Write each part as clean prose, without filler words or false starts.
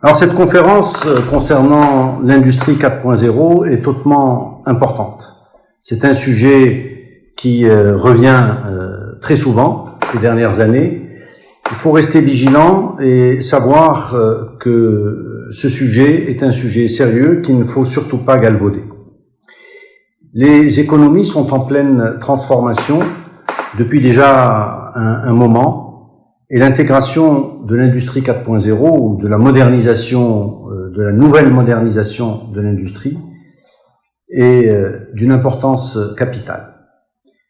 Alors cette conférence concernant l'industrie 4.0 est hautement importante. C'est un sujet qui revient très souvent ces dernières années. Il faut rester vigilant et savoir que ce sujet est un sujet sérieux qu'il ne faut surtout pas galvauder. Les économies sont en pleine transformation depuis déjà un moment. Et l'intégration de l'industrie 4.0 ou de la modernisation, de la nouvelle modernisation de l'industrie est d'une importance capitale.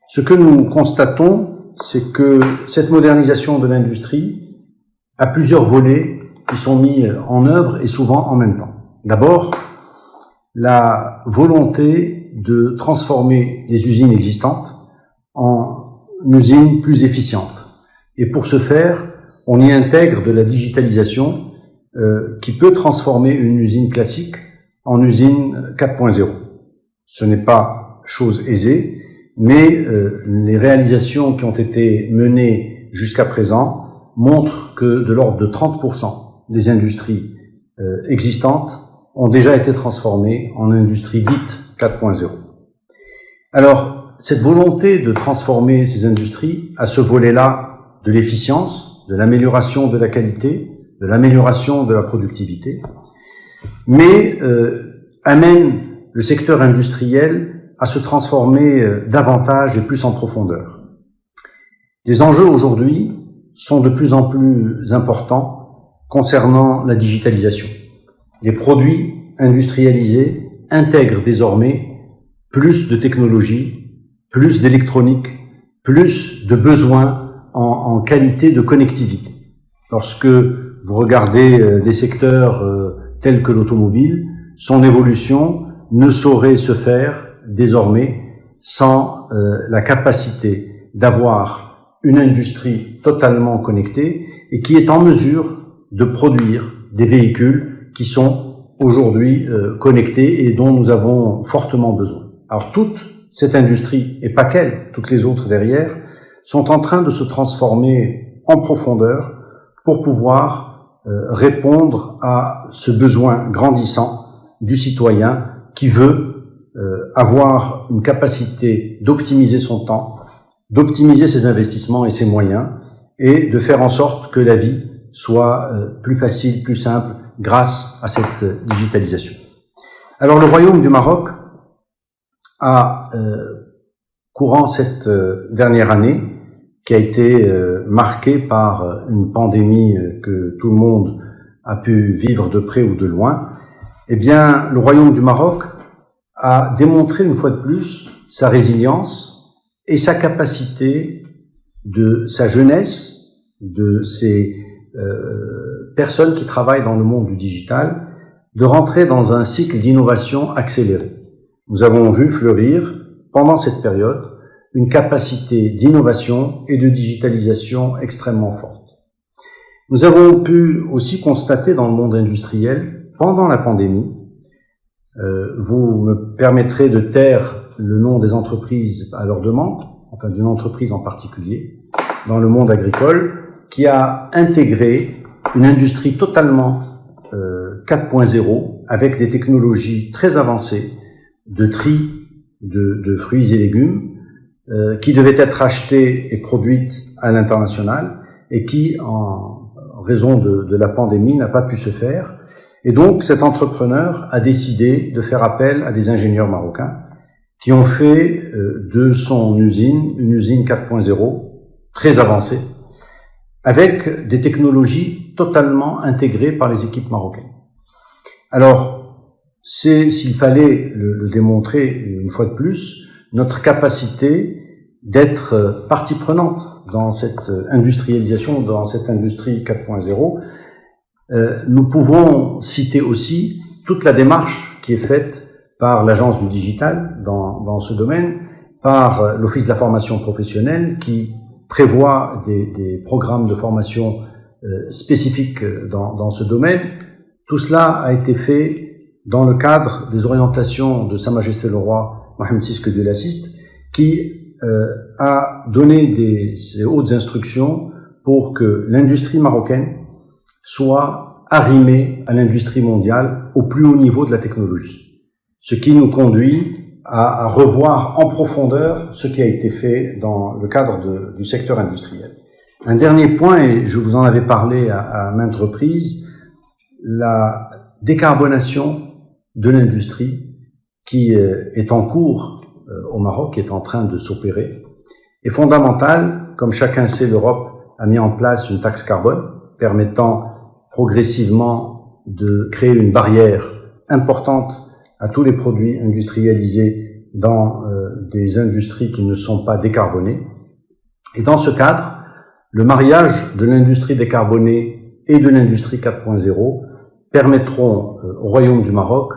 Ce que nous constatons, c'est que cette modernisation de l'industrie a plusieurs volets qui sont mis en œuvre et souvent en même temps. D'abord, la volonté de transformer les usines existantes en usines plus efficientes. Et pour ce faire, on y intègre de la digitalisation qui peut transformer une usine classique en usine 4.0. Ce n'est pas chose aisée, mais les réalisations qui ont été menées jusqu'à présent montrent que de l'ordre de 30% des industries existantes ont déjà été transformées en industries dites 4.0. Alors, cette volonté de transformer ces industries à ce volet-là de l'efficience, de l'amélioration de la qualité, de l'amélioration de la productivité, mais amène le secteur industriel à se transformer davantage et plus en profondeur. Les enjeux aujourd'hui sont de plus en plus importants concernant la digitalisation. Les produits industrialisés intègrent désormais plus de technologie, plus d'électronique, plus de besoins en qualité de connectivité. Lorsque vous regardez des secteurs tels que l'automobile, son évolution ne saurait se faire désormais sans la capacité d'avoir une industrie totalement connectée et qui est en mesure de produire des véhicules qui sont aujourd'hui connectés et dont nous avons fortement besoin. Alors toute cette industrie, et pas qu'elle, toutes les autres derrière, sont en train de se transformer en profondeur pour pouvoir répondre à ce besoin grandissant du citoyen qui veut avoir une capacité d'optimiser son temps, d'optimiser ses investissements et ses moyens, et de faire en sorte que la vie soit plus facile, plus simple, grâce à cette digitalisation. Alors le Royaume du Maroc a, courant cette dernière année, qui a été marquée par une pandémie que tout le monde a pu vivre de près ou de loin, eh bien, le Royaume du Maroc a démontré une fois de plus sa résilience et sa capacité de sa jeunesse, de ces personnes qui travaillent dans le monde du digital, de rentrer dans un cycle d'innovation accéléré. Nous avons vu fleurir, pendant cette période, une capacité d'innovation et de digitalisation extrêmement forte. Nous avons pu aussi constater dans le monde industriel, pendant la pandémie, vous me permettrez de taire le nom des entreprises à leur demande, enfin d'une entreprise en particulier, dans le monde agricole, qui a intégré une industrie totalement 4.0 avec des technologies très avancées de tri de fruits et légumes, qui devaient être achetées et produites à l'international et qui, en raison de la pandémie, n'a pas pu se faire. Et donc, cet entrepreneur a décidé de faire appel à des ingénieurs marocains qui ont fait de son usine une usine 4.0 très avancée, avec des technologies totalement intégrées par les équipes marocaines. Alors, s'il fallait le démontrer une fois de plus, notre capacité d'être partie prenante dans cette industrialisation, dans cette industrie 4.0, nous pouvons citer aussi toute la démarche qui est faite par l'Agence du digital dans ce domaine, par l'Office de la formation professionnelle qui prévoit des programmes de formation spécifiques dans ce domaine. Tout cela a été fait dans le cadre des orientations de Sa Majesté le Roi Mohammed VI que Dieu l'assiste, qui a donné ses hautes instructions pour que l'industrie marocaine soit arrimés à l'industrie mondiale au plus haut niveau de la technologie. Ce qui nous conduit à revoir en profondeur ce qui a été fait dans le cadre du secteur industriel. Un dernier point, et je vous en avais parlé à maintes reprises, la décarbonation de l'industrie qui est en cours au Maroc, qui est en train de s'opérer, est fondamentale. Comme chacun sait, l'Europe a mis en place une taxe carbone permettant progressivement de créer une barrière importante à tous les produits industrialisés dans des industries qui ne sont pas décarbonées. Et dans ce cadre, le mariage de l'industrie décarbonée et de l'industrie 4.0 permettront au Royaume du Maroc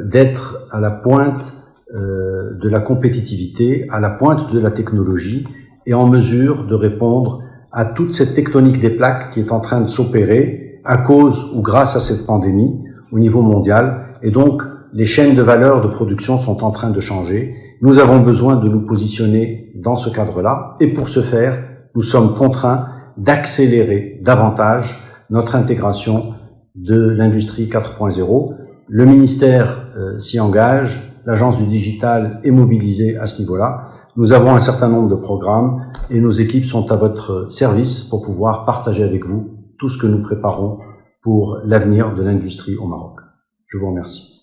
d'être à la pointe de la compétitivité, à la pointe de la technologie et en mesure de répondre à toute cette tectonique des plaques qui est en train de s'opérer à cause ou grâce à cette pandémie au niveau mondial. Et donc, les chaînes de valeur de production sont en train de changer. Nous avons besoin de nous positionner dans ce cadre-là. Et pour ce faire, nous sommes contraints d'accélérer davantage notre intégration de l'industrie 4.0. Le ministère s'y engage, l'agence du digital est mobilisée à ce niveau-là. Nous avons un certain nombre de programmes et nos équipes sont à votre service pour pouvoir partager avec vous tout ce que nous préparons pour l'avenir de l'industrie au Maroc. Je vous remercie.